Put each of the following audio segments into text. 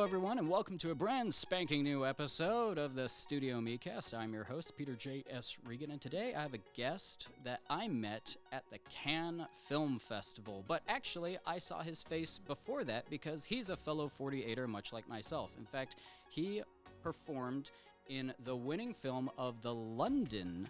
everyone, and welcome to a brand spanking new episode of the StudioMEcast. I'm your host, Peter J.S. Regan, and today I have a guest that I met at the Cannes Film Festival. But actually, I saw his face before that because he's a fellow 48er, much like myself. In fact, he performed in the winning film of the London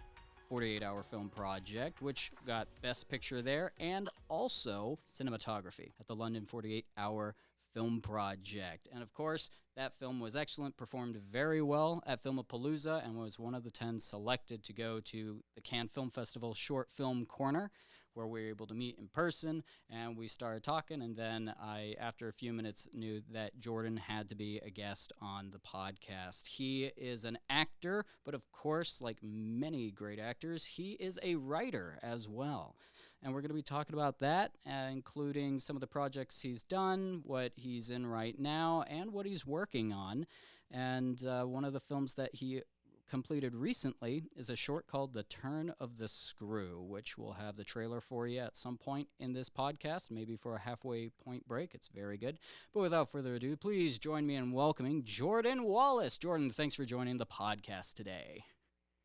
48-hour film project, which got Best Picture there, and also cinematography at the London 48-hour film project. And of course, that film was excellent, performed very well at Filmapalooza, and was one of the 10 selected to go to the Cannes Film Festival Short Film Corner, where we were able to meet in person, and we started talking, and then I, after a few minutes, knew that Jordan had to be a guest on the podcast. He is an actor, but of course, like many great actors, he is a writer as well. And we're going to be talking about that, including some of the projects he's done, what he's in right now, and what he's working on. And one of the films that he completed recently is a short called The Turn of the Screw, which we'll have the trailer for you at some point in this podcast, maybe for a halfway point break. It's very good. But without further ado, please join me in welcoming Jordan Wallace. Jordan, thanks for joining the podcast today.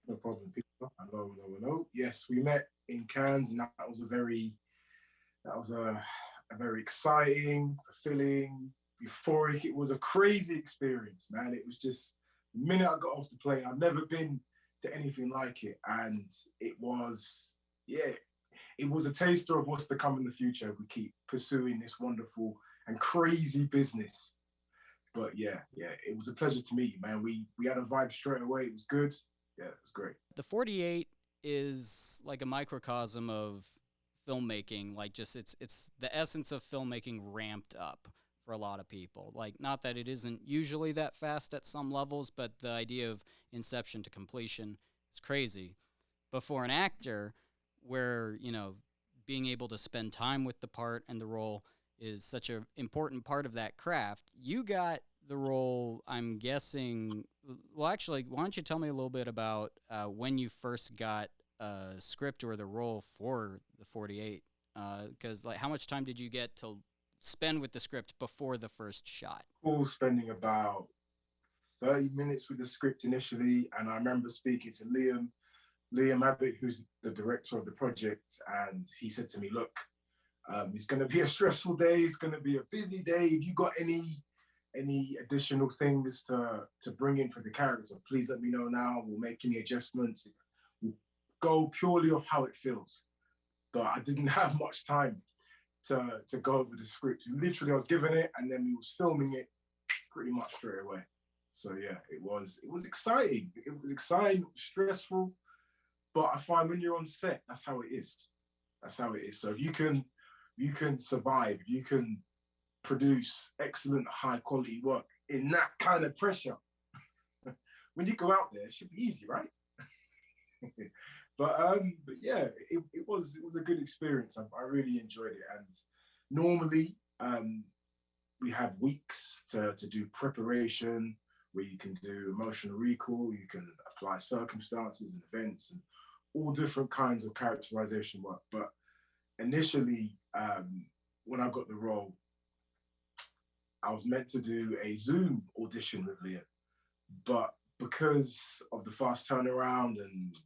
No problem, Peter. Hello. Yes, we met in Cannes, and that was a very exciting, fulfilling, euphoric. It was a crazy experience, man. It was just, the minute I got off the plane, I've never been to anything like it. And it was a taster of what's to come in the future if we keep pursuing this wonderful and crazy business. But yeah, it was a pleasure to meet you, man. We had a vibe straight away. It was good. Yeah, it was great. The 48 is like a microcosm of filmmaking, like just it's the essence of filmmaking ramped up for a lot of people. Like, not that it isn't usually that fast at some levels, but the idea of inception to completion is crazy. But for an actor, where, you know, being able to spend time with the part and the role is such an important part of that craft, you got the role, I'm guessing. Well, actually, why don't you tell me a little bit about when you first got a script or the role for the 48? Because, like, how much time did you get to spend with the script before the first shot? Spending about 30 minutes with the script initially, and I remember speaking to Liam Abbott, who's the director of the project, and he said to me, look, it's going to be a stressful day, it's going to be a busy day. If you got any additional things to bring in for the characters, please let me know now. We'll make any adjustments. We'll go purely off how it feels. But I didn't have much time to go over the script. Literally, I was given it, and then we was filming it pretty much straight away. So yeah, it was exciting. It was exciting, stressful, but I find when you're on set, that's how it is. That's how it is. So if you can survive, you can produce excellent, high quality work in that kind of pressure. When you go out there, it should be easy, right? But yeah, it was a good experience. I really enjoyed it. And normally we have weeks to do preparation, where you can do emotional recall, you can apply circumstances and events and all different kinds of characterization work. But initially, when I got the role, I was meant to do a Zoom audition with Liam, but because of the fast turnaround, and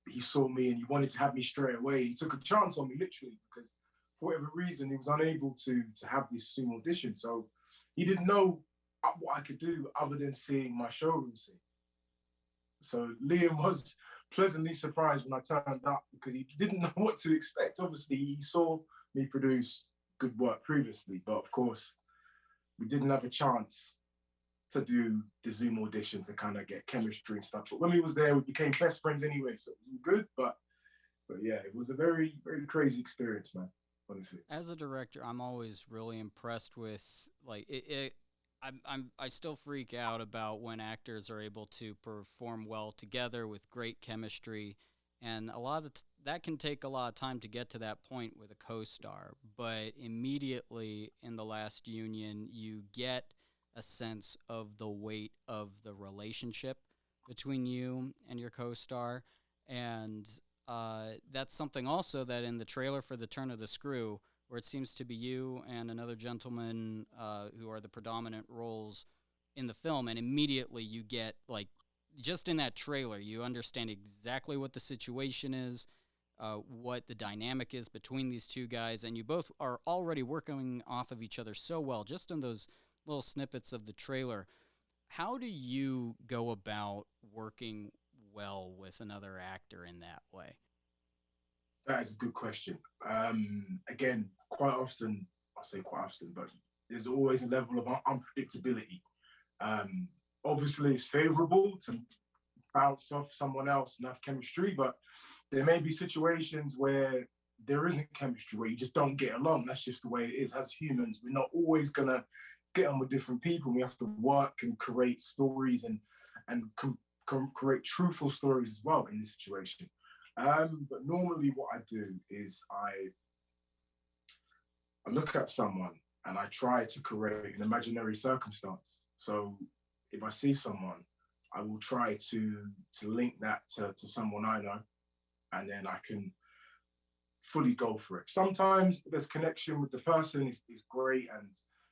he saw me and he wanted to have me straight away, he took a chance on me, literally, because for whatever reason, he was unable to have this Zoom audition. So he didn't know what I could do other than seeing my showroom scene. So Liam was pleasantly surprised when I turned up, because he didn't know what to expect. Obviously, he saw me produce good work previously, but of course, we didn't have a chance to do the Zoom audition to kind of get chemistry and stuff. But when we was there, we became best friends anyway, so it was good. But yeah, it was a very, very crazy experience, man, honestly. As a director, I'm always really impressed with, like, I still freak out about when actors are able to perform well together with great chemistry, and a lot of that can take a lot of time to get to that point with a co-star. But immediately in The Last Union, you get a sense of the weight of the relationship between you and your co-star, and that's something also that in the trailer for The Turn of the Screw, where it seems to be you and another gentleman who are the predominant roles in the film, and immediately you get, like, just in that trailer, you understand exactly what the situation is, what the dynamic is between these two guys, and you both are already working off of each other so well, just in those little snippets of the trailer. How do you go about working well with another actor in that way? That is a good question. Again, I say quite often, but there's always a level of unpredictability. Obviously, it's favorable to bounce off someone else and have chemistry, but there may be situations where there isn't chemistry, where you just don't get along. That's just the way it is. As humans, we're not always going to get on with different people. We have to work and create stories and create truthful stories as well in this situation. But normally what I do is I look at someone and I try to create an imaginary circumstance. So if I see someone, I will try to link that to someone I know, and then I can fully go for it. Sometimes there's connection with the person is great, and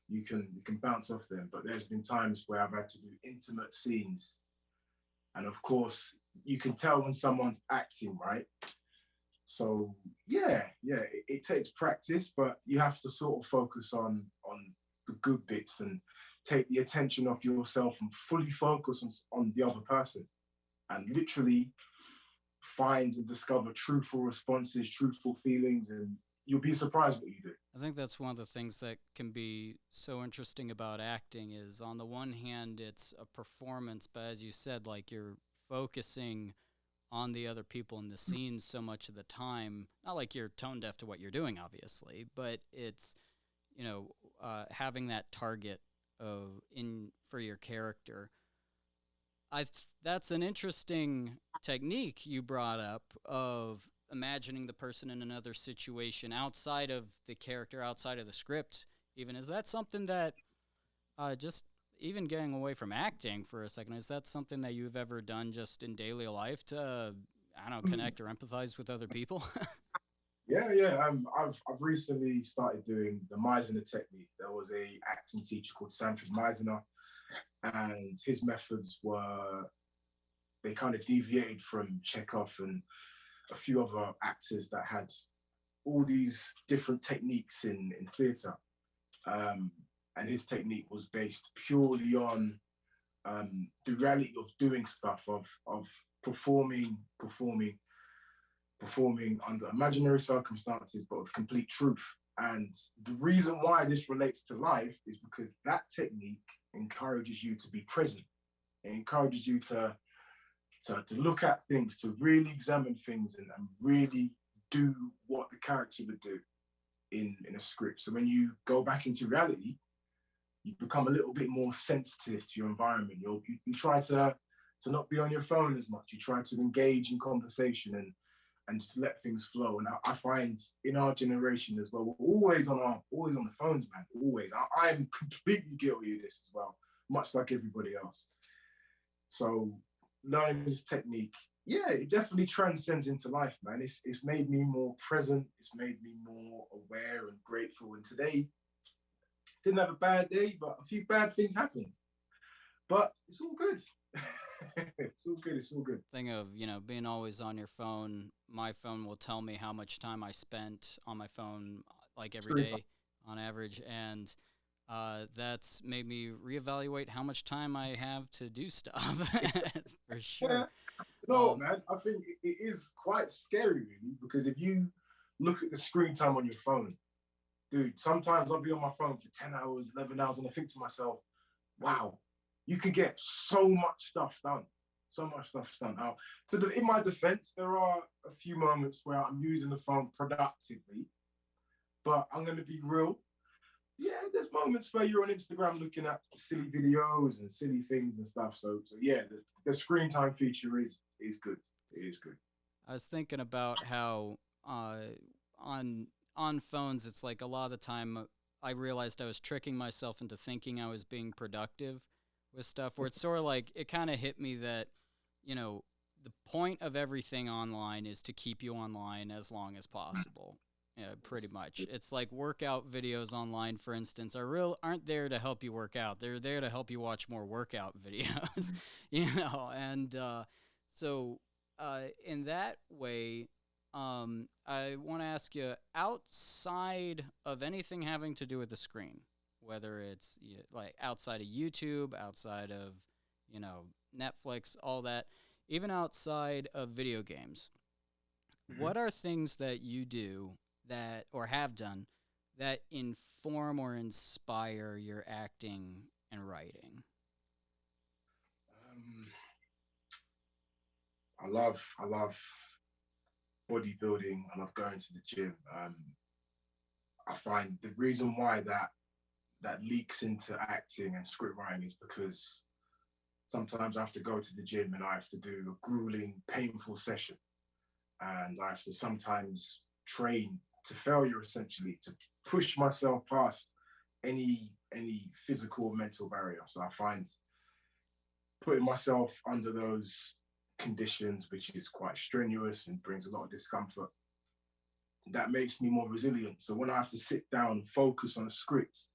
you can bounce off them. But there's been times where I've had to do intimate scenes, and of course you can tell when someone's acting, right? So yeah, it takes practice, but you have to sort of focus on the good bits and take the attention off yourself and fully focus on the other person, and literally find and discover truthful responses, truthful feelings, and you'll be surprised what you do. I think that's one of the things that can be so interesting about acting is, on the one hand, it's a performance, but as you said, like, you're focusing on the other people in the scene so much of the time. Not like you're tone deaf to what you're doing, obviously, but it's, having that target for your character. That's an interesting technique you brought up, of imagining the person in another situation outside of the character, outside of the script even. Is that something that, just even getting away from acting for a second, is that something that you've ever done just in daily life to, I don't know, connect or empathize with other people? Yeah. I've recently started doing the Meisner technique. There was a acting teacher called Sanford Meisner, and his methods they kind of deviated from Chekhov and a few other actors that had all these different techniques in theatre. And his technique was based purely on the reality of doing stuff, of performing under imaginary circumstances, but with complete truth. And the reason why this relates to life is because that technique encourages you to be present. It encourages you to look at things, to really examine things, and really do what the character would do in a script. So when you go back into reality, you become a little bit more sensitive to your environment. You try to not be on your phone as much. You try to engage in conversation and just let things flow. And I find in our generation as well, we're always on the phones, man. Always. I'm completely guilty of this as well, much like everybody else. So learning this technique, yeah, it definitely transcends into life, man. It's made me more present. It's made me more aware and grateful. And today, didn't have a bad day, but a few bad things happened. But it's all good. It's all good. Thing of, being always on your phone. My phone will tell me how much time I spent on my phone, like, every day on average, and that's made me reevaluate how much time I have to do stuff. For sure. Yeah. No, man, I think it is quite scary, really, because if you look at the screen time on your phone, dude, sometimes I'll be on my phone for 10 hours, 11 hours, and I think to myself, wow, you can get so much stuff done. So much stuff done. Now, in my defense, there are a few moments where I'm using the phone productively, but I'm going to be real. Yeah, there's moments where you're on Instagram looking at silly videos and silly things and stuff. So yeah, the screen time feature is good. It is good. I was thinking about how on phones, it's like a lot of the time I realized I was tricking myself into thinking I was being productive with stuff, where it's sort of like, it kind of hit me that, the point of everything online is to keep you online as long as possible. Yeah, pretty much. It's like workout videos online, for instance, aren't there to help you work out. They're there to help you watch more workout videos, And so, in that way, I want to ask you, outside of anything having to do with the screen, whether it's like outside of YouTube, outside of you know Netflix, all that, even outside of video games, Mhm. what are things that you do that or have done that inform or inspire your acting and writing? Um, I love bodybuilding. I love going to the gym. I find the reason why that leaks into acting and script writing is because sometimes I have to go to the gym and I have to do a grueling, painful session, and I have to sometimes train to failure, essentially, to push myself past any physical or mental barrier. So I find putting myself under those conditions, which is quite strenuous and brings a lot of discomfort, that makes me more resilient. So when I have to sit down and focus on a script,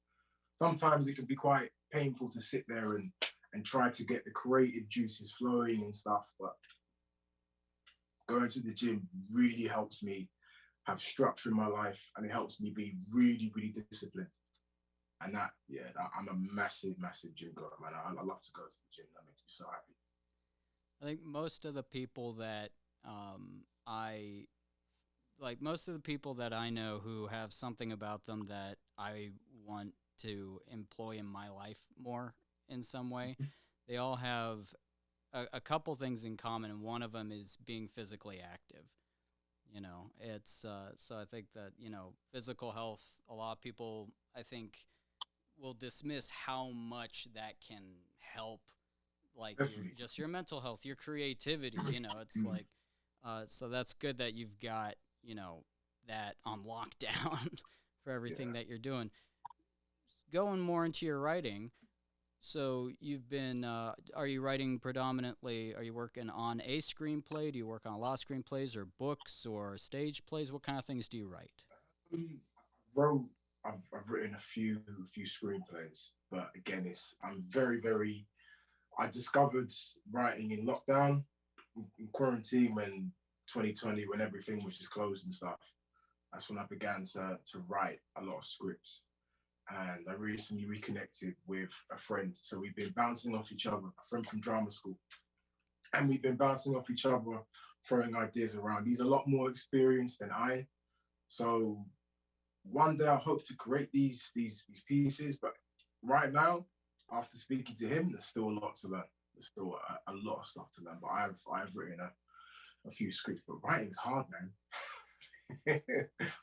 sometimes it can be quite painful to sit there and try to get the creative juices flowing and stuff. But going to the gym really helps me have structure in my life, and it helps me be really, really disciplined. And I'm a massive, massive gym goer, man. I love to go to the gym. That makes me so happy. I think most of the people that I like, most of the people that I know who have something about them that I want to employ in my life more in some way, they all have a couple things in common, and one of them is being physically active. It's so I think that physical health. A lot of people, I think, will dismiss how much that can help, like Definitely. your mental health, your creativity. It's Mm, like, so that's good that you've got that on lockdown for everything yeah. that you're doing. Going more into your writing, so you've been, are you writing predominantly, are you working on a screenplay? Do you work on a lot of screenplays or books or stage plays? What kind of things do you write? Wrote, I've written a few screenplays, but again, I'm very, very. I discovered writing in lockdown, in quarantine, when 2020, when everything was just closed and stuff. That's when I began to write a lot of scripts. And I recently reconnected with a friend. So we've been bouncing off each other, a friend from drama school. And we've been bouncing off each other, throwing ideas around. He's a lot more experienced than I. So one day I hope to create these pieces. But right now, after speaking to him, there's still a lot to learn. There's still a lot of stuff to learn. But I've written a few scripts, but writing's hard, man.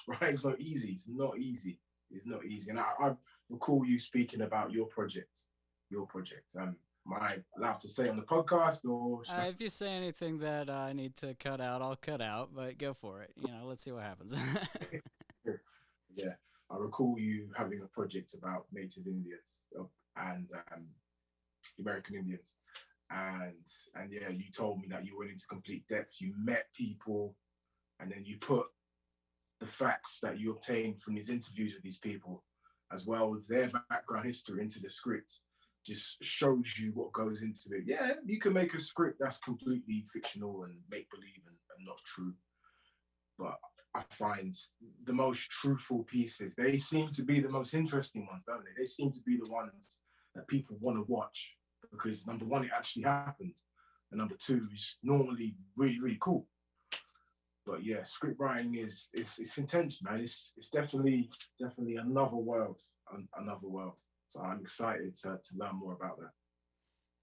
Writing's not easy. It's not easy. It's not easy. And I recall you speaking about your project. Your project. Am I allowed to say on the podcast, or should If you say anything that I need to cut out, I'll cut out, but go for it. Let's see what happens. I? Yeah, I recall you having a project about Native Indians, and American Indians, and yeah, you told me that you went into complete depth. You met people, and then you put the facts that you obtained from these interviews with these people, as well as their background history, into the script. Just shows you what goes into it. Yeah, you can make a script that's completely fictional and make believe and not true, but I find the most truthful pieces, they seem to be the most interesting ones, don't they? They seem to be the ones that people want to watch because, number one, it actually happened, and number two, it's normally really, really cool. But yeah, script writing is it's intense, man. It's definitely another world, another world. So I'm excited to learn more about that.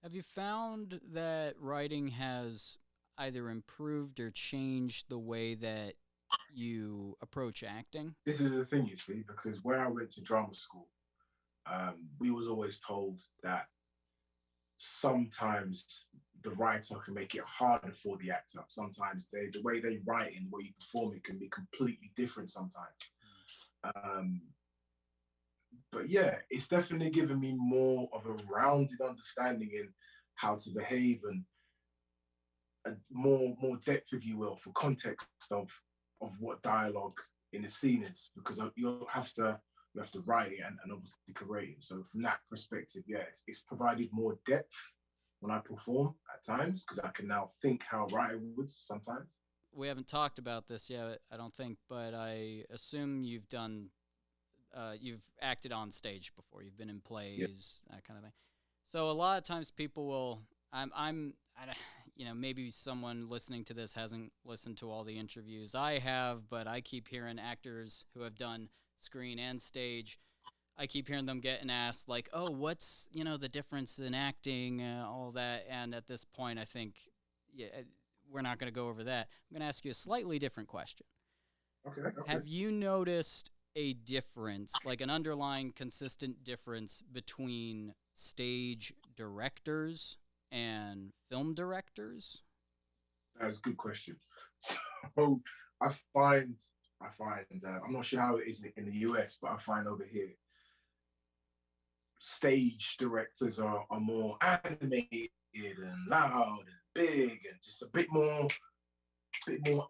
Have you found that writing has either improved or changed the way that you approach acting? This is the thing, you see, because where I went to drama school, we was always told that sometimes the writer can make it harder for the actor. Sometimes the way they write and the way you perform it can be completely different sometimes. Um, but yeah, it's definitely given me more of a rounded understanding in how to behave, and more depth, if you will, for context of what dialogue in the scene is, because you have to write it and obviously create it. So from that perspective, yeah, it's provided more depth when I perform at times, because I can now think how a writer would sometimes. We haven't talked about this yet, I don't think, but I assume you've acted on stage before. You've been in Yeah. plays, that kind of thing. So a lot of times people will, maybe someone listening to this hasn't listened to all the interviews I have, but I keep hearing actors who have done screen and stage. I keep hearing them getting asked, like, oh, what's, the difference in acting, all that. And at this point, I think, yeah, we're not going to go over that. I'm going to ask you a slightly different question. Okay. Have you noticed a difference, like an underlying consistent difference between stage directors and film directors? That's a good question. So I find, I'm not sure how it is in the US, but I find over here, stage directors are more animated and loud and big and just a bit more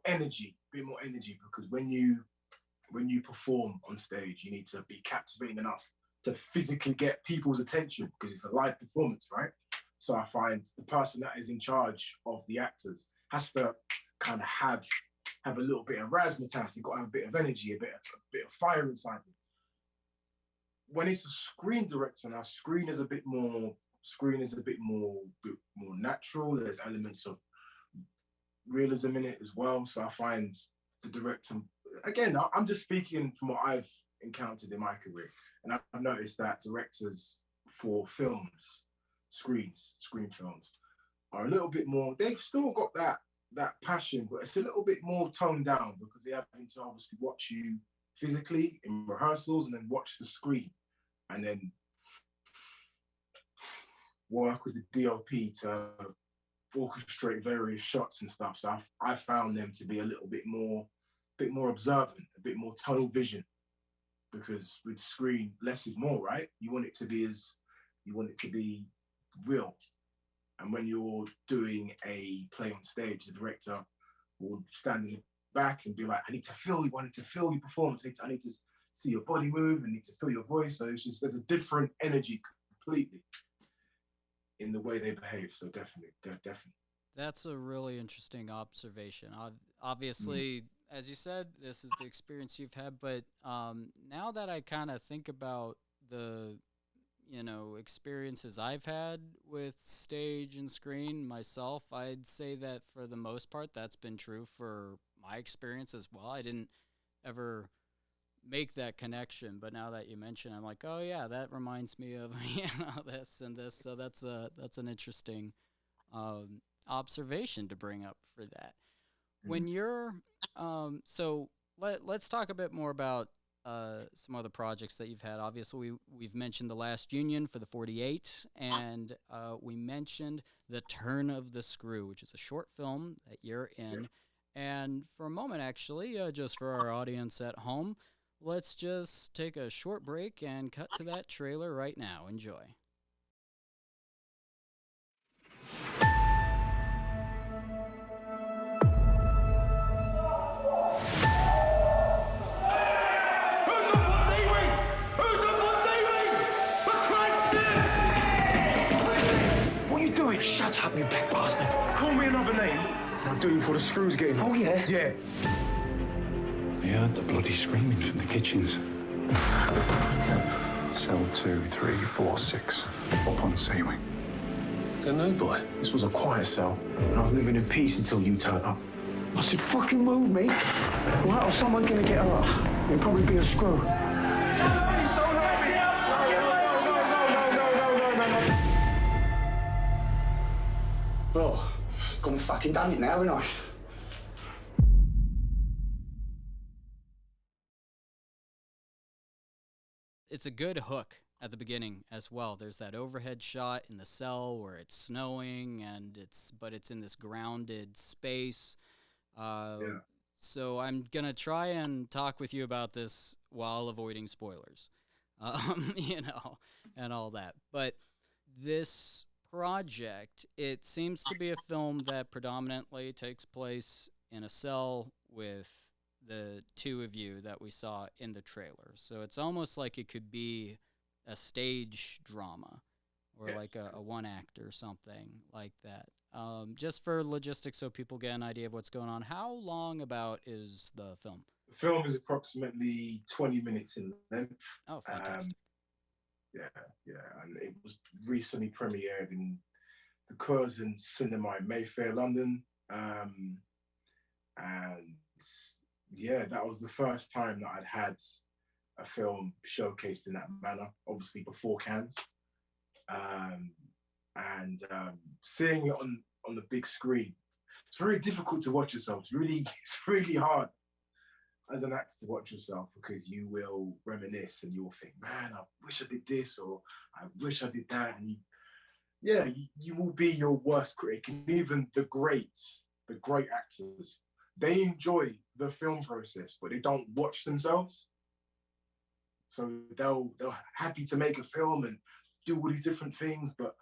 energy, because when you perform on stage, you need to be captivating enough to physically get people's attention, because it's a live performance, right? So I find the person that is in charge of the actors has to kind of have a little bit of razzmatazz. You've got to have a bit of energy, a bit of fire inside you. When it's a screen director now, screen is a bit more natural. There's elements of realism in it as well. So I find the director, again, I'm just speaking from what I've encountered in my career, and I've noticed that directors for films, screen films, are a little bit more. They've still got that passion, but it's a little bit more toned down, because they're having to obviously watch you physically in rehearsals and then watch the screen and then work with the DOP to orchestrate various shots and stuff. So I found them to be a little bit more observant, a bit more tunnel vision, because with screen, less is more, right? You want it to be real. And when you're doing a play on stage, the director will stand in the back and be like, I need to feel your performance. I need to see your body move. I need to feel your voice. So it's just, there's a different energy completely in the way they behave. So definitely. That's a really interesting observation. Obviously, as you said, this is the experience you've had, but now that I kind of think about the experiences I've had with stage and screen myself, I'd say that for the most part, that's been true for my experience as well. I didn't ever make that connection, but now that you mention, I'm like, oh yeah, that reminds me of this and this. So that's an interesting observation to bring up for that. When you're so let's talk a bit more about some other projects that you've had. Obviously, we've mentioned The Last Union for the 48, and we mentioned The Turn of the Screw, which is a short film that you're in. And for a moment, actually, just for our audience at home, let's just take a short break and cut to that trailer right now. Enjoy. Shut up, you black bastard. Call me another name. I'll do it for the screws getting. Oh, yeah? Yeah. We heard the bloody screaming from the kitchens. Cell 2, 3, 4, 6. Up on C-wing. The new boy. This was a quiet cell, and I was living in peace until you turned up. I said, fucking move me. Right, or someone gonna get hurt. It'll probably be a screw. Well, gone fucking done it now, haven't I? It's a good hook at the beginning as well. There's that overhead shot in the cell where it's snowing but it's in this grounded space. So I'm gonna try and talk with you about this while avoiding spoilers, and all that. But this project, it seems to be a film that predominantly takes place in a cell with the two of you that we saw in the trailer. So it's almost like it could be a stage drama or like a one act or something like that. Just for logistics, so people get an idea of what's going on. How long about is the film? The film is approximately 20 minutes in length. Oh, fantastic. Yeah, and it was recently premiered in the Curzon Cinema in Mayfair, London. And yeah, that was the first time that I'd had a film showcased in that manner, obviously before Cannes. Seeing it on the big screen, it's very difficult to watch yourself. It's really hard as an actor to watch yourself, because you will reminisce and you'll think, man, I wish I did this, or I wish I did that. And you will be your worst critic. And even the great actors, they enjoy the film process, but they don't watch themselves. So they're happy to make a film and do all these different things, but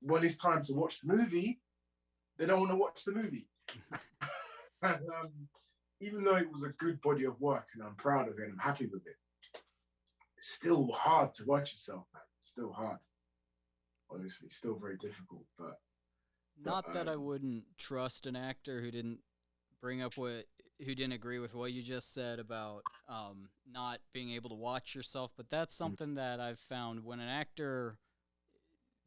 when it's time to watch the movie, they don't want to watch the movie. And, even though it was a good body of work and I'm proud of it and I'm happy with it, it's still hard to watch yourself, man. It's still hard. Honestly, still very difficult. But not that I wouldn't trust an actor who didn't agree with what you just said about not being able to watch yourself, but that's something that I've found when an actor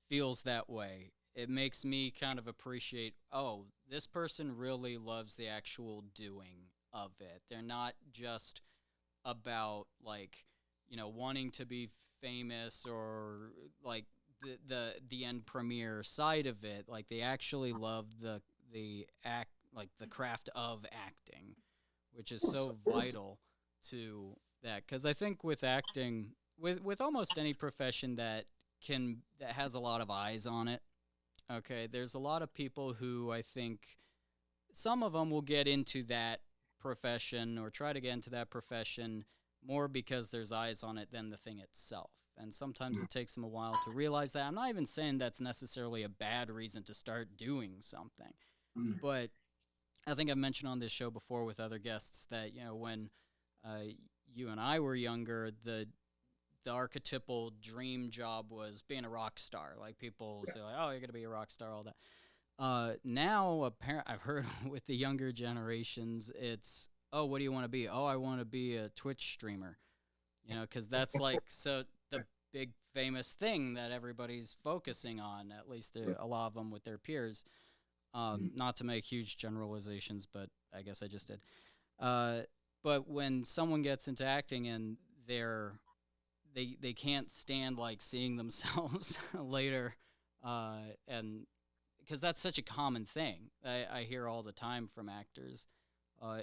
feels that way. It makes me kind of appreciate, oh, this person really loves the actual doing of it. They're not just about, like, wanting to be famous or like the end premiere side of it. Like, they actually love the act, like the craft of acting, which is so vital to that. Because I think with acting, with almost any profession that has a lot of eyes on it, okay, there's a lot of people who, I think some of them will get into that profession or try to get into that profession more because there's eyes on it than the thing itself. And sometimes it takes them a while to realize that. I'm not even saying that's necessarily a bad reason to start doing something. But I think I've mentioned on this show before with other guests that, when you and I were younger, the archetypal dream job was being a rock star. Like, people say, like, oh, you're going to be a rock star, all that. Now, apparently, I've heard with the younger generations, it's, oh, what do you want to be? Oh, I want to be a Twitch streamer, because that's like so the big famous thing that everybody's focusing on, at least a lot of them with their peers. Not to make huge generalizations, but I guess I just did. But when someone gets into acting and they can't stand, like, seeing themselves later, and because that's such a common thing I hear all the time from actors,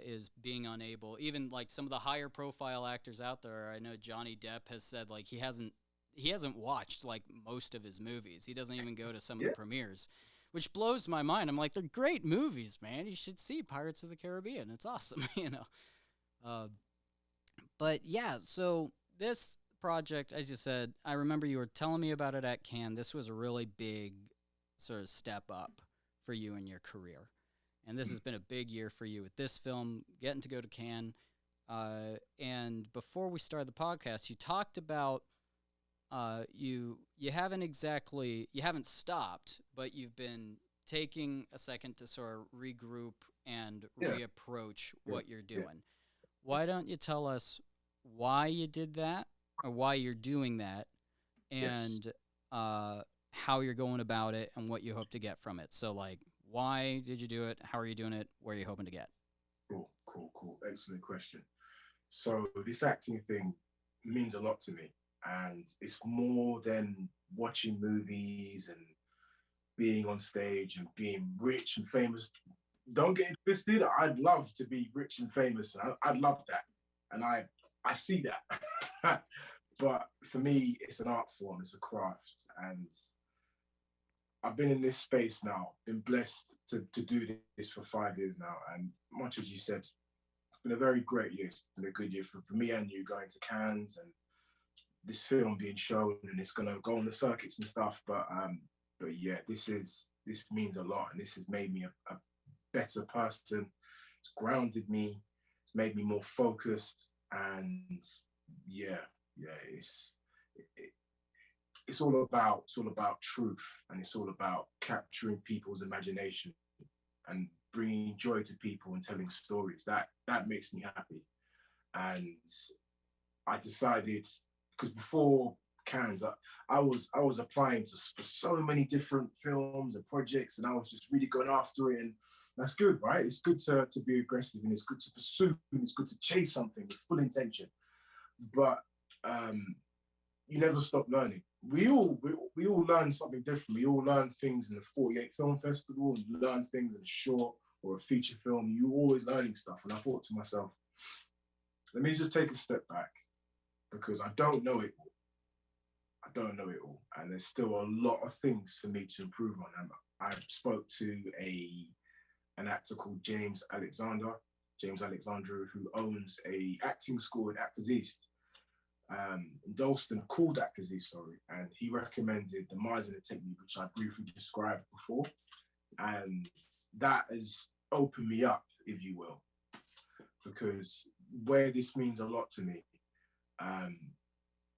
is being unable, even like some of the higher profile actors out there. I know Johnny Depp has said, like, he hasn't watched, like, most of his movies. He doesn't even go to some of the premieres, which blows my mind. I'm like, they're great movies, man. You should see Pirates of the Caribbean. It's awesome, But yeah, so this project, as you said, I remember you were telling me about it at Cannes. This was a really big sort of step up for you in your career. And this has been a big year for you with this film, getting to go to Cannes. And before we started the podcast, you talked about you haven't stopped, but you've been taking a second to sort of regroup and reapproach what you're doing. Why don't you tell us why you did that, or why you're doing that, and how you're going about it and what you hope to get from it? So, like, why did you do it? How are you doing it? Where are you hoping to get? Cool. Excellent question. So this acting thing means a lot to me, and it's more than watching movies and being on stage and being rich and famous. Don't get it twisted. I'd love to be rich and famous. I'd love that, and I see that. But for me, it's an art form. It's a craft, and I've been in this space now, been blessed to do this for 5 years now. And much as you said, it's been a very great year. It's been a good year for me and you, going to Cannes and this film being shown, and it's going to go on the circuits and stuff. But yeah, this means a lot, and this has made me a better person. It's grounded me. It's made me more focused. And yeah, it, it's all about truth, and it's all about capturing people's imagination and bringing joy to people and telling stories. That makes me happy. And I decided, because before Cannes, I was applying for so many different films and projects, and I was just really going after it. And that's good, right? It's good to be aggressive, and it's good to pursue, and it's good to chase something with full intention. But you never stop learning. We all learn something different. We all learn things in the 48 Film Festival, and you learn things in a short or a feature film. You're always learning stuff. And I thought to myself, let me just take a step back, because I don't know it all. I don't know it all. And there's still a lot of things for me to improve on. And I spoke to an actor called James Alexandru, who owns a acting school at Actors East, in Dalston, called Actors East, sorry. And he recommended the Meisner technique, which I briefly described before. And that has opened me up, if you will, because where this means a lot to me,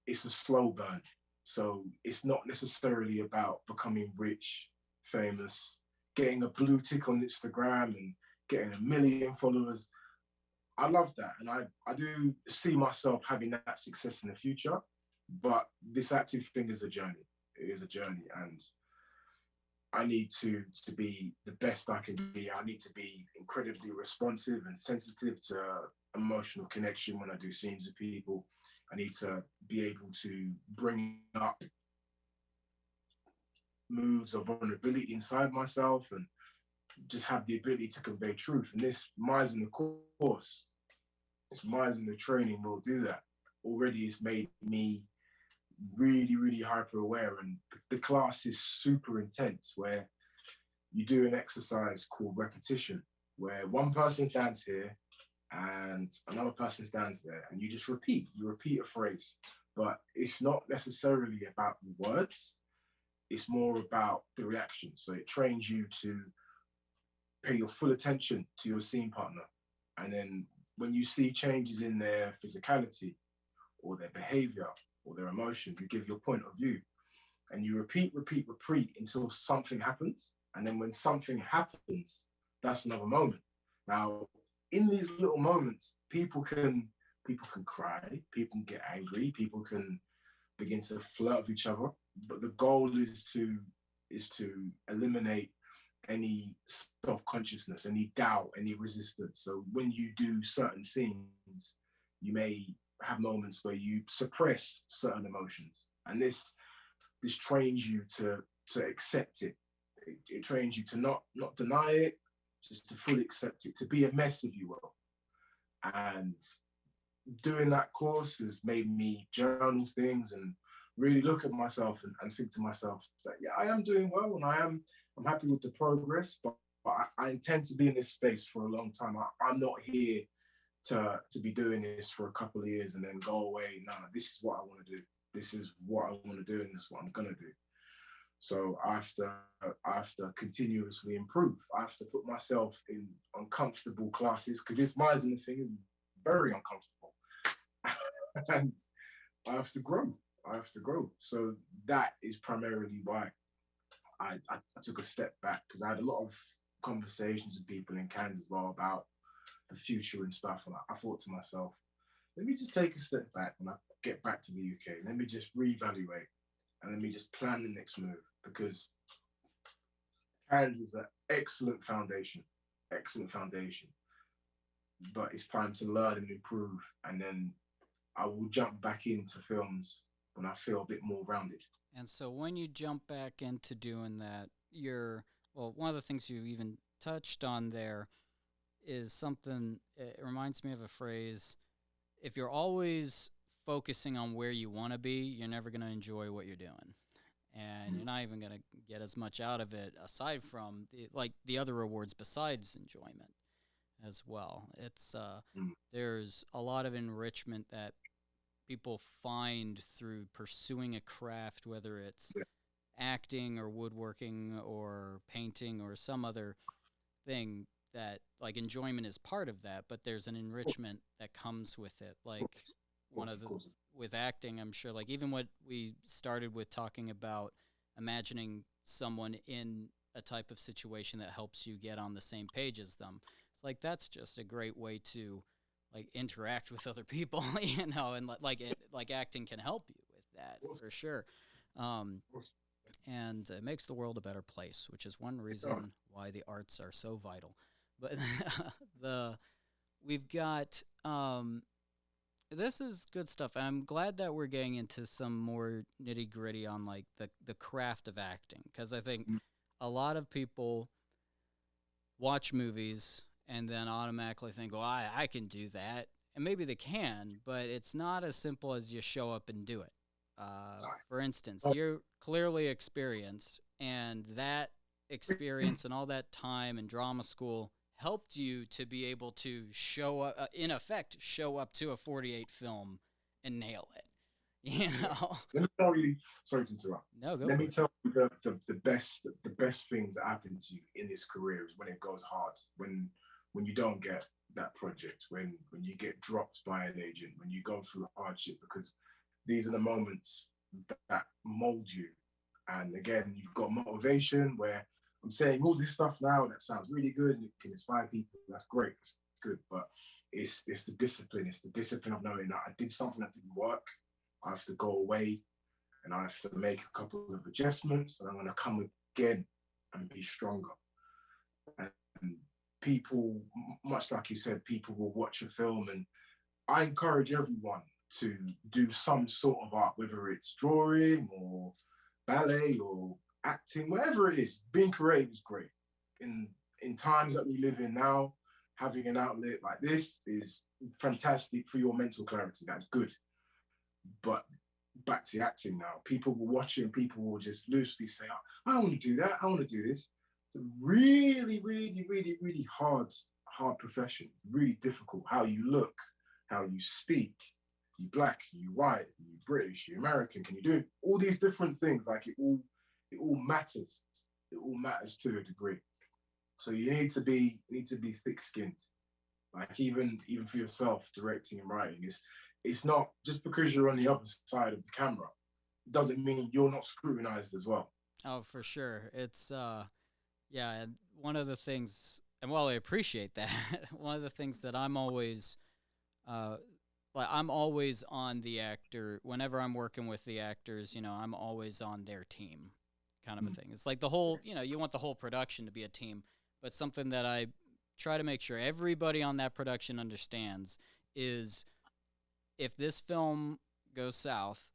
it's a slow burn. So it's not necessarily about becoming rich, famous, getting a blue tick on Instagram and getting 1 million followers. I love that. And I do see myself having that success in the future. But this acting thing is a journey. It is a journey. And I need to be the best I can be. I need to be incredibly responsive and sensitive to emotional connection when I do scenes with people. I need to be able to bring up moods of vulnerability inside myself and just have the ability to convey truth. And this Meisner course, this Meisner training will do that. Already it's made me really, really hyper aware. And the class is super intense, where you do an exercise called repetition, where one person stands here and another person stands there, and you repeat a phrase. But it's not necessarily about the words, it's more about the reaction. So it trains you to pay your full attention to your scene partner. And then when you see changes in their physicality or their behavior or their emotion, you give your point of view, and you repeat until something happens. And then when something happens, that's another moment. Now, in these little moments, people can cry, people can get angry, people can begin to flirt with each other. But the goal is to eliminate any self-consciousness, any doubt, any resistance. So when you do certain scenes, you may have moments where you suppress certain emotions, and this trains you to accept it. It trains you to not deny it, just to fully accept it, to be a mess, if you will. And doing that course has made me journal things and really look at myself and think to myself that, yeah, I am doing well, and I'm happy with the progress, but I intend to be in this space for a long time. I'm not here to be doing this for a couple of years and then go away. No, this is what I want to do. This is what I want to do, and this is what I'm going to do. So I have to continuously improve. I have to put myself in uncomfortable classes, because this Meisner thing is very uncomfortable. And I have to grow. So that is primarily why I took a step back, because I had a lot of conversations with people in Cannes as well about the future and stuff. And I thought to myself, let me just take a step back when I get back to the UK. Let me just reevaluate, and let me just plan the next move, because Cannes is an excellent foundation. But it's time to learn and improve. And then I will jump back into films when I feel a bit more rounded. And so when you jump back into doing that, one of the things you even touched on there is something, it reminds me of a phrase: if you're always focusing on where you want to be, you're never going to enjoy what you're doing. And you're not even going to get as much out of it, aside from the other rewards besides enjoyment as well. It's there's a lot of enrichment that people find through pursuing a craft, whether it's acting or woodworking or painting or some other thing. that like enjoyment is part of that, but there's an enrichment that comes with it. Like one of the with acting, I'm sure, like even what we started with talking about, imagining someone in a type of situation that helps you get on the same page as them. It's like that's just a great way to like interact with other people, you know, and like acting can help you with that for sure. And it makes the world a better place, which is one reason why the arts are so vital. But we've got this is good stuff. I'm glad that we're getting into some more nitty gritty on like the craft of acting, because I think a lot of people watch movies and then automatically think, "Well, I can do that," and maybe they can, but it's not as simple as you show up and do it. For instance, you're clearly experienced, and that experience and all that time in drama school helped you to be able to show up, in effect, show up to a 48 film and nail it. You know. Let me tell you. Sorry to interrupt. No, go. Let me tell you the best things that happen to you in this career is when it goes hard, when you don't get that project, when you get dropped by an agent, when you go through hardship, because these are the moments that mold you. And again, you've got motivation where I'm saying all this stuff now that sounds really good and it can inspire people. That's great, that's good. But it's the discipline. It's the discipline of knowing that I did something that didn't work. I have to go away and I have to make a couple of adjustments, and I'm going to come again and be stronger. And people, much like you said, people will watch a film, and I encourage everyone to do some sort of art, whether it's drawing or ballet or acting, whatever it is. Being creative is great. In times that we live in now, having an outlet like this is fantastic for your mental clarity. That's good. But back to acting now. People will watch it and people will just loosely say, I want to do that, I want to do this. It's a really, really, really, really hard profession. Really difficult. How you look, how you speak. You black, you white, you British, you American, can you do all these different things? Like it all matters. It all matters to a degree. So you need to be thick-skinned. Like even for yourself, directing and writing, it's not just because you're on the other side of the camera, it doesn't mean you're not scrutinized as well. Oh, for sure. It's yeah, and one of the things, and while I appreciate that, one of the things that I'm always like I'm always on the actor whenever I'm working with the actors, you know, I'm always on their team kind of a thing. It's like the whole, you know, you want the whole production to be a team, but something that I try to make sure everybody on that production understands is if this film goes south,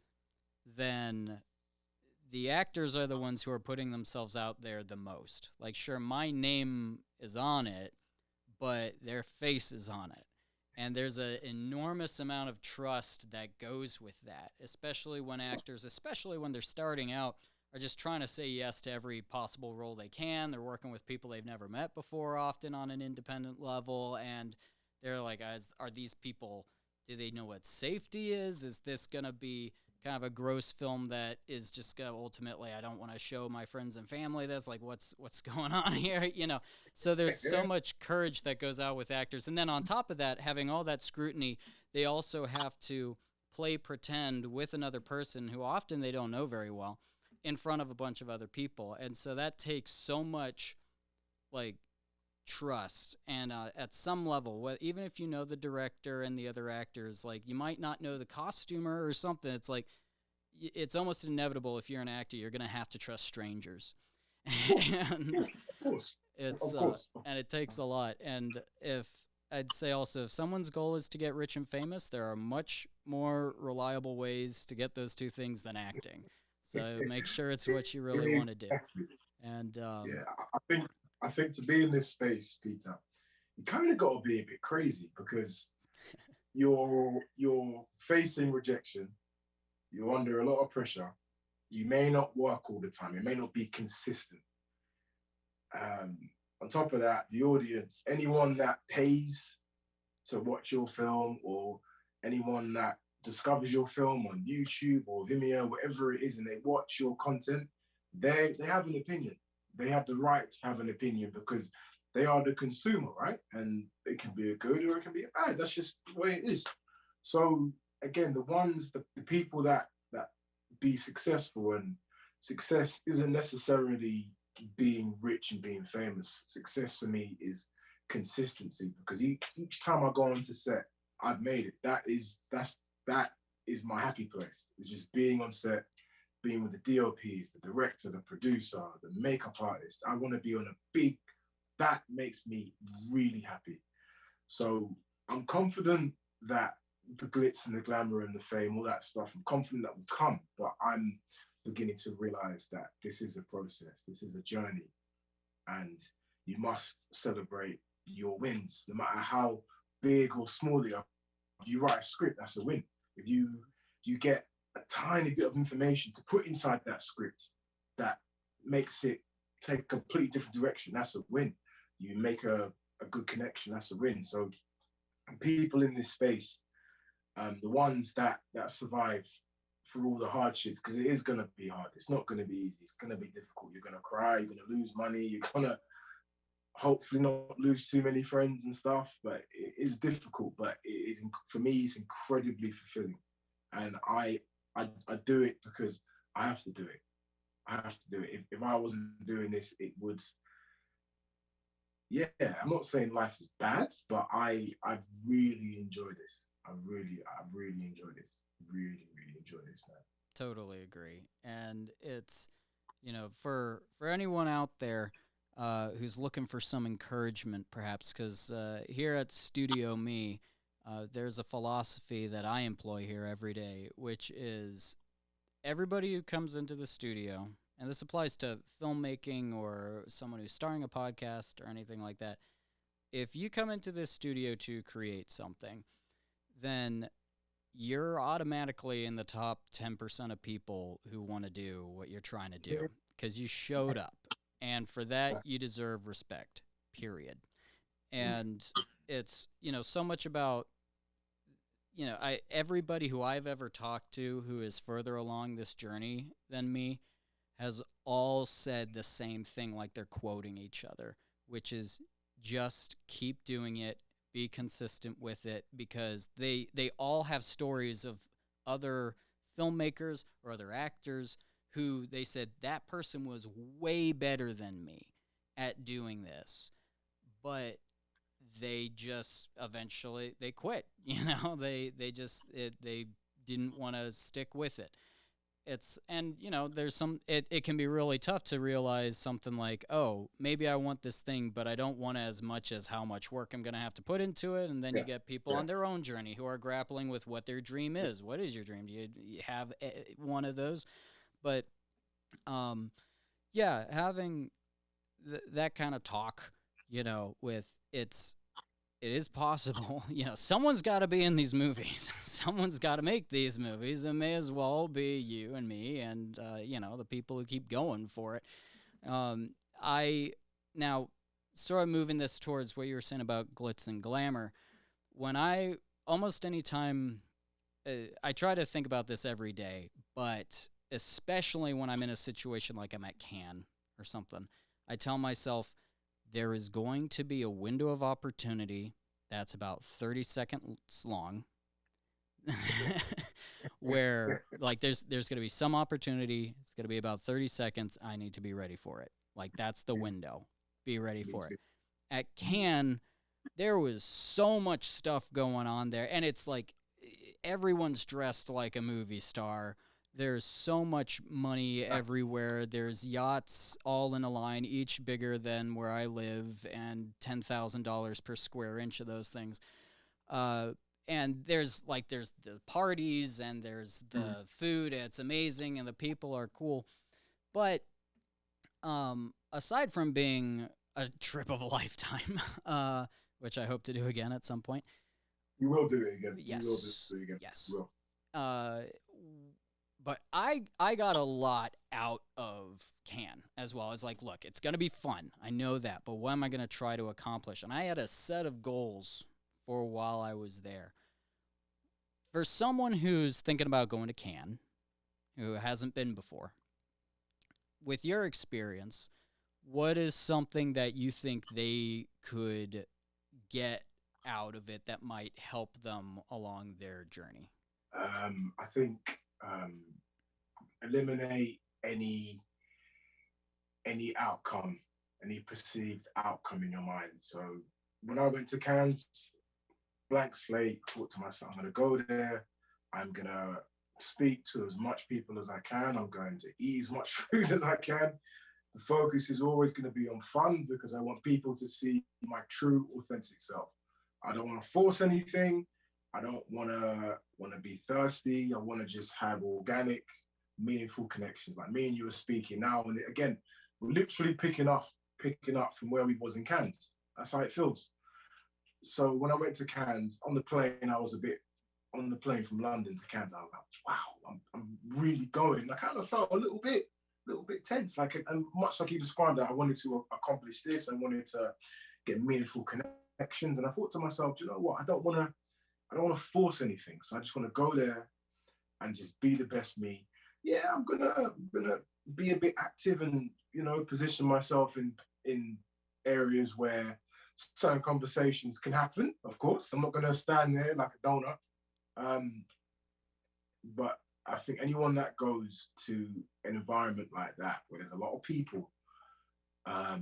then the actors are the ones who are putting themselves out there the most. Like, sure, my name is on it, but their face is on it. And there's an enormous amount of trust that goes with that, especially when actors, especially when they're starting out, are just trying to say yes to every possible role they can. They're working with people they've never met before, often on an independent level, and they're like, are these people, do they know what safety is? Is this going to be kind of a gross film that is just going to ultimately, I don't want to show my friends and family this, like what's going on here, you know? So there's so much courage that goes out with actors. And then on top of that, having all that scrutiny, they also have to play pretend with another person who often they don't know very well in front of a bunch of other people. And so that takes so much like trust. And at some level, even if you know the director and the other actors, like you might not know the costumer or something, it's like it's almost inevitable if you're an actor, you're going to have to trust strangers. And it's and it takes a lot. And if I'd say also, if someone's goal is to get rich and famous, there are much more reliable ways to get those two things than acting. So make sure it's what you really want to do. And yeah, I think to be in this space, Peter, you kind of got to be a bit crazy because you're facing rejection. You're under a lot of pressure. You may not work all the time. It may not be consistent. On top of that, the audience, anyone that pays to watch your film or anyone that discovers your film on YouTube or Vimeo, whatever it is, and they watch your content, they have an opinion. They have the right to have an opinion because they are the consumer, right? And it can be a good or it can be a bad. That's just the way it is. So again, the people that be successful, and success isn't necessarily being rich and being famous. Success for me is consistency, because each time I go onto set, I've made it. That is my happy place. It's just being on set, being with the DOPs, the director, the producer, the makeup artist. I want to be on a big, that makes me really happy. So I'm confident that the glitz and the glamour and the fame, all that stuff, I'm confident that will come, but I'm beginning to realize that this is a process, this is a journey, and you must celebrate your wins, no matter how big or small they are. If you write a script, that's a win. If you get a tiny bit of information to put inside that script that makes it take a completely different direction, that's a win. You make a good connection, that's a win. So people in this space, the ones that survive through all the hardship, because it is going to be hard. It's not going to be easy. It's going to be difficult. You're going to cry. You're going to lose money. You're going to hopefully not lose too many friends and stuff. But it is difficult. But it is, for me, it's incredibly fulfilling. And I do it because I have to do it. I have to do it. If I wasn't doing this, it would. Yeah, I'm not saying life is bad, but I really enjoy this. I really enjoy this. Really enjoy this, man. Totally agree. And it's, for anyone out there who's looking for some encouragement, perhaps, because here at Studio Me, there's a philosophy that I employ here every day, which is everybody who comes into the studio, and this applies to filmmaking or someone who's starting a podcast or anything like that. If you come into this studio to create something, then you're automatically in the top 10% of people who want to do what you're trying to do, because you showed up. And for that, you deserve respect, period. And it's, so much about, everybody who I've ever talked to who is further along this journey than me has all said the same thing, like they're quoting each other, which is just keep doing it, be consistent with it, because they all have stories of other filmmakers or other actors who they said that person was way better than me at doing this, but they just eventually they quit. They didn't want to stick with it. There's some, it can be really tough to realize something like, oh, maybe I want this thing, but I don't want as much as how much work I'm going to have to put into it. And then you get people on their own journey who are grappling with what their dream is. What is your dream? Do you have one of those? But, having that kind of talk, with it is possible. Someone's got to be in these movies. Someone's got to make these movies. It may as well be you and me and, the people who keep going for it. I now sort of moving this towards what you were saying about glitz and glamour. When almost any time, I try to think about this every day, but especially when I'm in a situation like I'm at Cannes or something, I tell myself, there is going to be a window of opportunity that's about 30 seconds long where like there's going to be some opportunity. It's going to be about 30 seconds. I need to be ready for it. Like that's the window. Be ready for it. At Cannes, there was so much stuff going on there, and it's like everyone's dressed like a movie star. There's so much money everywhere. There's yachts all in a line, each bigger than where I live, and $10,000 per square inch of those things. And there's the parties and there's the food. And it's amazing, and the people are cool. But aside from being a trip of a lifetime, which I hope to do again at some point. You will do it again. Yes. You will do it again. Yes. You will. But I got a lot out of Cannes as well. It's like, look, it's going to be fun. I know that. But what am I going to try to accomplish? And I had a set of goals for while I was there. For someone who's thinking about going to Cannes, who hasn't been before, with your experience, what is something that you think they could get out of it that might help them along their journey? I think eliminate any outcome, any perceived outcome in your mind. So when I went to Cannes, blank slate, thought to myself, I'm going to go there. I'm going to speak to as much people as I can. I'm going to eat as much food as I can. The focus is always going to be on fun because I want people to see my true, authentic self. I don't want to force anything. I don't want to be thirsty. I want to just have organic, meaningful connections. Like me and you are speaking now, and again, we're literally picking up from where we was in Cannes. That's how it feels. So when I went to Cannes on the plane, I was a bit on the plane from London to Cannes. I was like, wow, I'm really going. I kind of felt a little bit tense. Like, and much like you described that, I wanted to accomplish this. I wanted to get meaningful connections, and I thought to myself, you know what? I don't want to force anything. So I just want to go there and just be the best me. Yeah, I'm gonna be a bit active and, you know, position myself in areas where certain conversations can happen. Of course, I'm not gonna stand there like a donut. But I think anyone that goes to an environment like that where there's a lot of people, I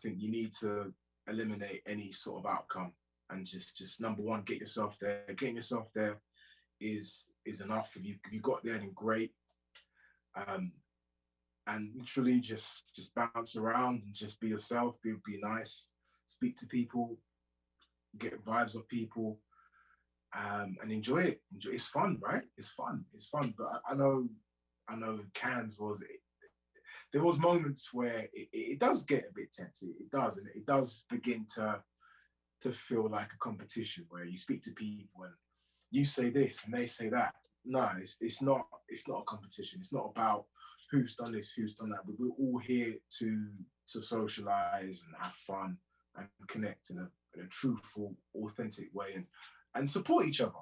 think you need to eliminate any sort of outcome and just number one, get yourself there. Getting yourself there is enough. If you got there, then great. And literally just bounce around and just be yourself, be nice, speak to people, get vibes of people, and enjoy it. It's fun, right? It's fun. But I know Cannes there was moments where it does get a bit tense. It does, and it does begin to feel like a competition where you speak to people and you say this and they say that. No, it's not a competition. It's not about who's done this, who's done that. But we're all here to socialize and have fun and connect in a truthful, authentic way and support each other,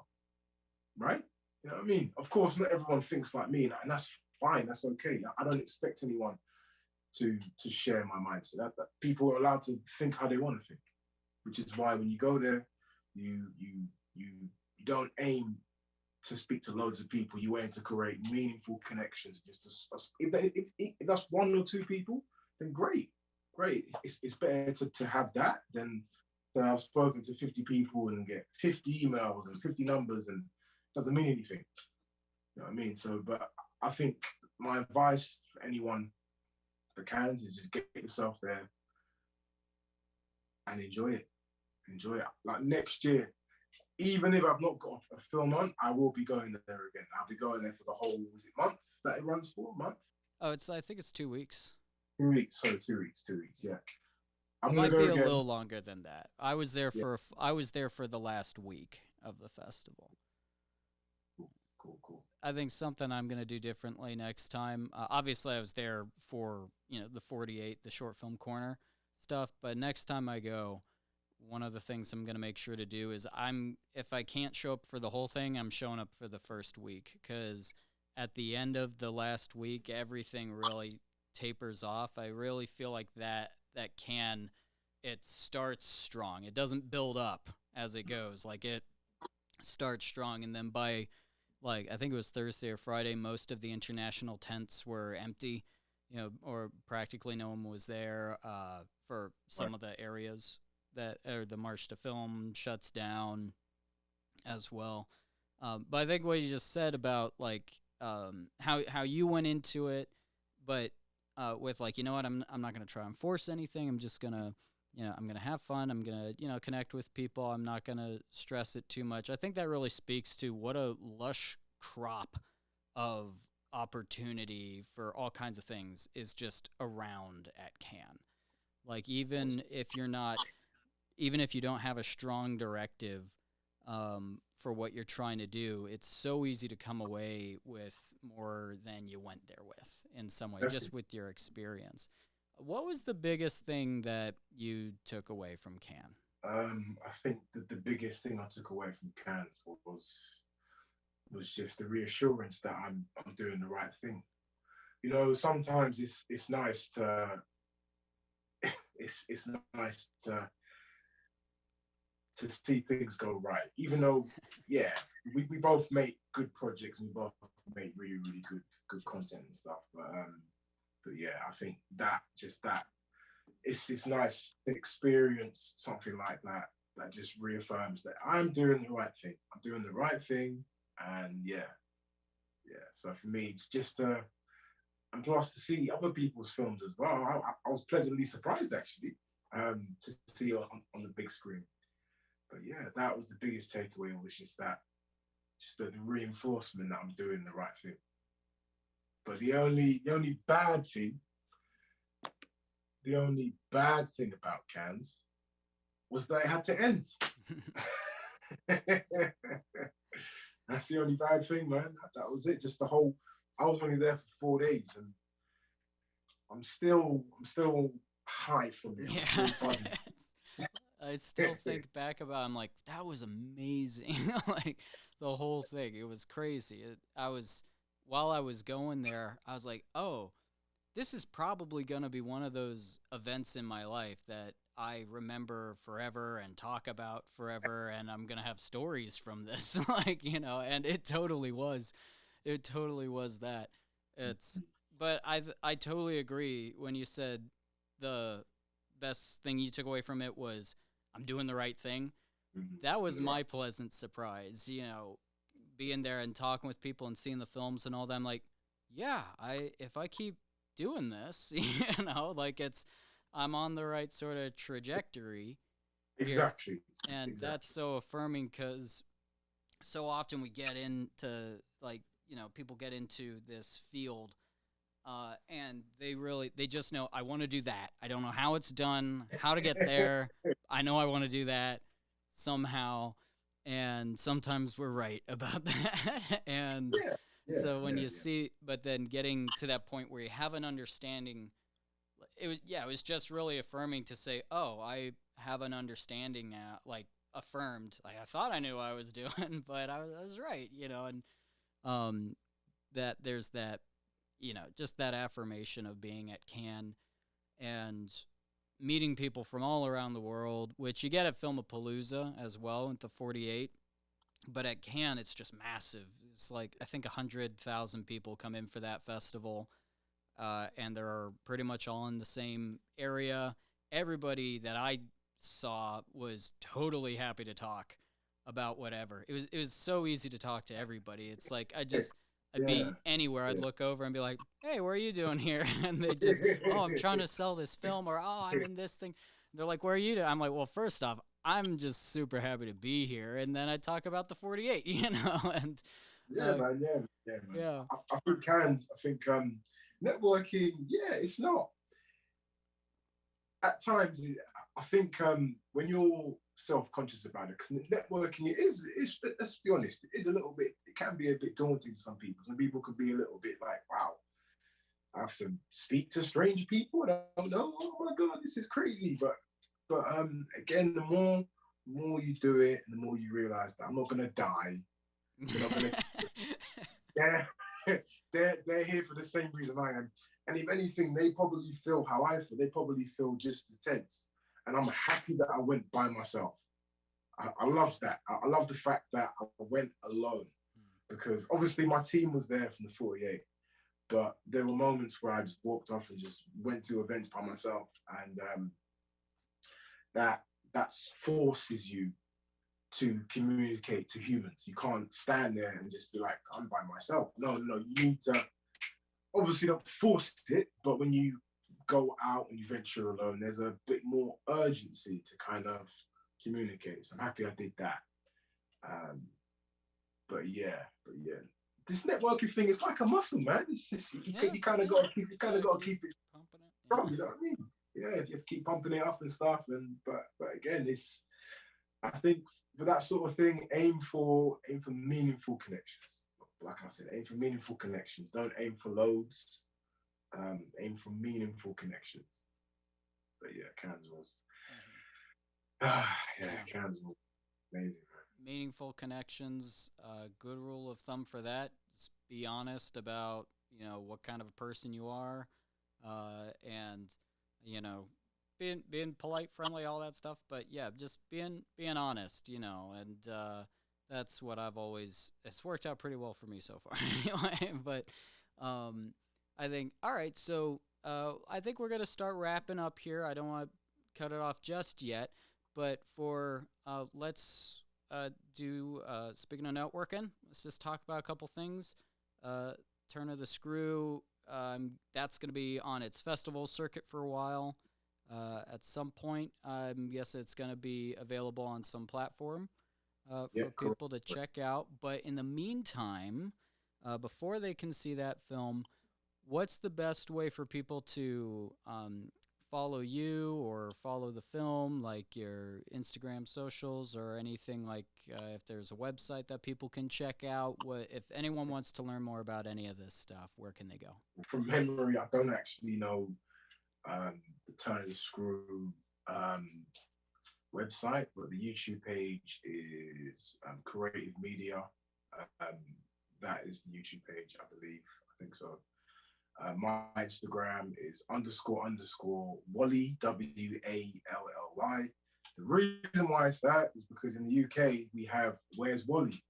right? You know what I mean? Of course, not everyone thinks like me, and that's fine. That's okay. I don't expect anyone to share my mindset. That people are allowed to think how they want to think, which is why when you go there, you don't aim to speak to loads of people. You aim to create meaningful connections. If that's one or two people, then great. It's better to have that than to have spoken to 50 people and get 50 emails and 50 numbers and doesn't mean anything. You know what I mean? So, but I think my advice for anyone that can is just get yourself there and enjoy it. Like next year, even if I've not got a film on, I will be going there again. I'll be going there for the whole, is it month that it runs for? Month? Oh, I think it's 2 weeks. 2 weeks, sorry, 2 weeks, yeah. It might be a little longer than that. I was there for the last week of the festival. Cool. I think something I'm going to do differently next time. Obviously, I was there for, the 48, the short film corner stuff. But next time I go, one of the things I'm going to make sure to do is if I can't show up for the whole thing, I'm showing up for the first week. Because at the end of the last week, everything really tapers off. I really feel like it starts strong. It doesn't build up as it goes. Like, it starts strong, and then by I think it was Thursday or Friday, most of the international tents were empty, or practically no one was there for some of the areas that the March to Film shuts down as well. But I think what you just said about how you went into it, but with you know what, I'm not going to try and force anything. I'm just going to, I'm going to have fun. I'm going to, connect with people. I'm not going to stress it too much. I think that really speaks to what a lush crop of opportunity for all kinds of things is just around at Cannes. Even if you don't have a strong directive for what you're trying to do, it's so easy to come away with more than you went there with in some way, just with your experience. What was the biggest thing that you took away from Cannes? I think that the biggest thing I took away from Cannes was just the reassurance that I'm doing the right thing. Sometimes it's nice to it's nice to see things go right. Even though, yeah, we both make good projects, and we both make really, really good content and stuff. But yeah, I think that it's nice to experience something like that just reaffirms that I'm doing the right thing. I'm doing the right thing, and yeah. So for me, it's just and plus to see other people's films as well. I was pleasantly surprised actually to see on the big screen. But yeah, that was the biggest takeaway, was just the reinforcement that I'm doing the right thing. But the only bad thing about Cannes was that it had to end. That's the only bad thing, man. That was it. Just I was only there for 4 days, and I'm still high from it. Yeah. I still think back about it, I'm like, that was amazing. Like the whole thing. It was crazy. While I was going there, I was like, oh, this is probably going to be one of those events in my life that I remember forever and talk about forever, and I'm going to have stories from this. Like, and it totally was. It totally was that. But I totally agree when you said the best thing you took away from it was I'm doing the right thing. That was my pleasant surprise, being there and talking with people and seeing the films and all that. I'm like, yeah, if I keep doing this, I'm on the right sort of trajectory. Exactly. And that's so affirming, because so often we get into people get into this field and they just know, I want to do that. I don't know how it's done, how to get there. I know I want to do that somehow. And sometimes we're right about that. And so when you see, but then getting to that point where you have an understanding, it was just really affirming to say, oh, I have an understanding now, like affirmed. Like I thought I knew what I was doing, but I was right, and that there's that, just that affirmation of being at Cannes and meeting people from all around the world, which you get at Filmapalooza as well at the 48. But at Cannes, it's just massive. It's like, I think 100,000 people come in for that festival, and they're pretty much all in the same area. Everybody that I saw was totally happy to talk about whatever. It was so easy to talk to everybody. It's like I'd be anywhere. I'd look over and be like, hey, what are you doing here? And they just, oh, I'm trying to sell this film, or, oh, I'm in this thing. They're like, where are you doing? I'm like, well, first off, I'm just super happy to be here. And then I talk about the 48, and man. I think Cannes, networking, it's not. At times, I think when you're self-conscious about it, because networking is, let's be honest, it can be a bit daunting to some people. Some people could be a little bit like, wow, I have to speak to strange people, and I don't know, oh my God, this is crazy. But again, the more you do it, and the more you realize that I'm not gonna die. They're here for the same reason I am. And if anything, they probably feel how I feel. They probably feel just as tense. And I'm happy that I went by myself. I love that. I love the fact that I went alone, because obviously my team was there from the 48, but there were moments where I just walked off and just went to events by myself. And that forces you to communicate to humans. You can't stand there and just be like, I'm by myself. No, you need to, obviously not force it, but when you go out and you venture alone, there's a bit more urgency to kind of communicate. So I'm happy I did that. But yeah, this networking thing is like a muscle, man. It's just, you kind of got to keep it strong. You know what I mean? Yeah, you have to keep pumping it up and stuff. But again, I think for that sort of thing, aim for meaningful connections. Like I said, aim for meaningful connections. Don't aim for loads. Aim for meaningful connections. But yeah, Cannes was. Cannes was amazing. Meaningful connections. Good rule of thumb for that: just be honest about what kind of a person you are, and being polite, friendly, all that stuff. But yeah, just being honest, and that's what it's worked out pretty well for me so far anyway. But I think, all right, so I think we're going to start wrapping up here. I don't want to cut it off just yet, but let's do, speaking of networking, let's just talk about a couple things. Turn of the Screw, that's going to be on its festival circuit for a while. At some point, I'm guessing it's going to be available on some platform for people to check out. But in the meantime, before they can see that film, what's the best way for people to follow you or follow the film, like your Instagram socials or anything, like if there's a website that people can check out? If anyone wants to learn more about any of this stuff, where can they go? From memory, I don't actually know the Turn of the Screw website, but the YouTube page is Creative Media. That is the YouTube page, I believe. I think so. My Instagram is __ Wally, WALLY. The reason why it's that is because in the UK we have Where's Wally,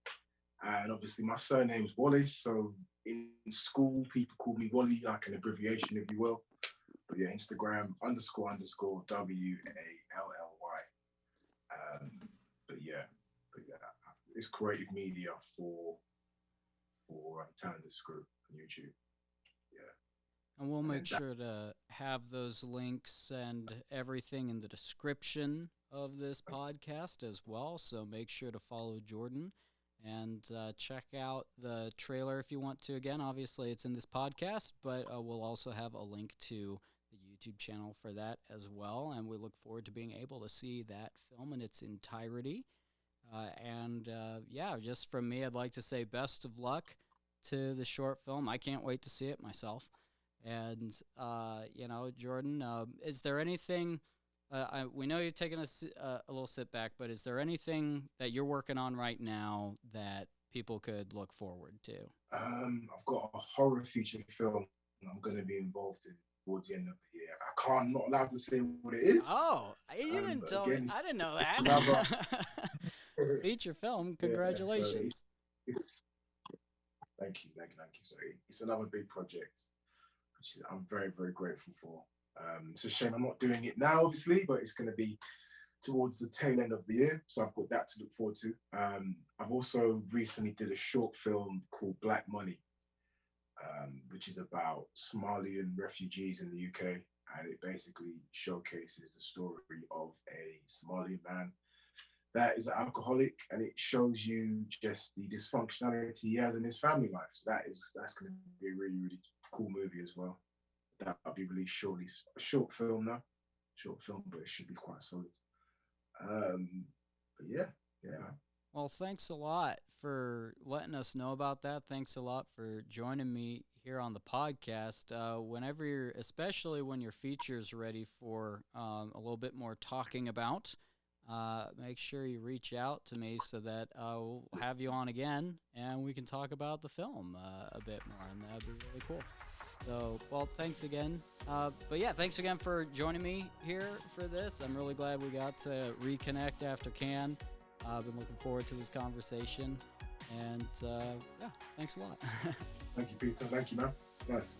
and obviously my surname's Wallace, so in school people call me Wally, like an abbreviation, if you will. But yeah, Instagram __ WALLY. But yeah, it's Creative Media for Turn the Screw on YouTube. And we'll make sure to have those links and everything in the description of this podcast as well. So make sure to follow Jordan and check out the trailer if you want to. Again, obviously it's in this podcast, but we'll also have a link to the YouTube channel for that as well. And we look forward to being able to see that film in its entirety. Just from me, I'd like to say best of luck to the short film. I can't wait to see it myself. And, Jordan, is there anything, we know you've taken a little sit back, but is there anything that you're working on right now that people could look forward to? I've got a horror feature film I'm going to be involved in towards the end of the year. I'm not allowed to say what it is. Oh, you didn't tell me. I didn't know that. Feature film, congratulations. Yeah, so thank you. So it's another big project, which I'm very, very grateful for. It's a shame I'm not doing it now, obviously, but it's going to be towards the tail end of the year, so I've got that to look forward to. I've also recently did a short film called Black Money, which is about Somalian refugees in the UK, and it basically showcases the story of a Somalian man that is an alcoholic, and it shows you just the dysfunctionality he has in his family life. So that's going to be a really, really cool movie as well. That'll be released shortly. A short film, but it should be quite solid. But yeah. Well, thanks a lot for letting us know about that. Thanks a lot for joining me here on the podcast. Especially when your feature's ready for a little bit more talking about, make sure you reach out to me so that we'll have you on again and we can talk about the film a bit more, and that'd be really cool. So, well, thanks again. Thanks again for joining me here for this. I'm really glad we got to reconnect after Cannes. I've been looking forward to this conversation, and thanks a lot. Thank you, Peter. Thank you, man. Nice.